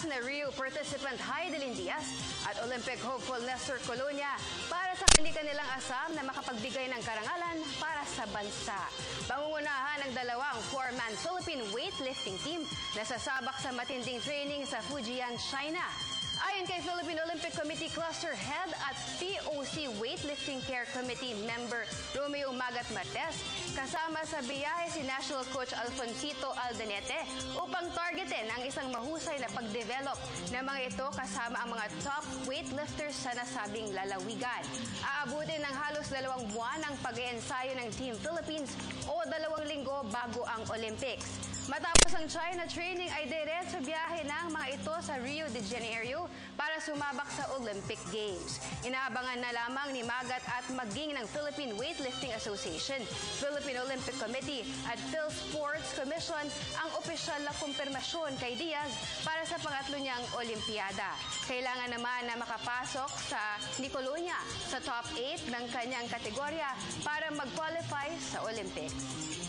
sina Rio participant Heidelin Diaz at Olympic hopeful Nestor Colonia para sa kanilang asam na makapagbigay ng karangalan para sa bansa. Pangungunahan ng dalawang four-man Philippine weightlifting team na sasabak sa matinding training sa Fujian, China. Ayon kay Philippine Olympic Committee Cluster Head at POC Weightlifting Care Committee member Romeo Magat Martes, kasama sa biyahe si National Coach Alfonsito Aldanete upang targetin ang isang mahusay na pagdevelop ng mga ito kasama ang mga top weightlifters sa nasabing lalawigan. Aabutin ng halos 2 buwan ang pag-iensayo ng Team Philippines o 2 linggo bago ang Olympics. Matapos ang China training ay diretso biyahe ng mga ito sa Rio de Janeiro para sumabak sa Olympic Games. Inaabangan na lamang ni Magat at maging ng Philippine Weightlifting Association, Philippine Olympic Committee at PhilSports Commission ang opisyal na kumpirmasyon kay Diaz para sa pangatlo niyang Olimpiada. Kailangan naman na makapasok ni Colonia sa top 8 ng kanyang kategorya para mag-qualify sa Olympics.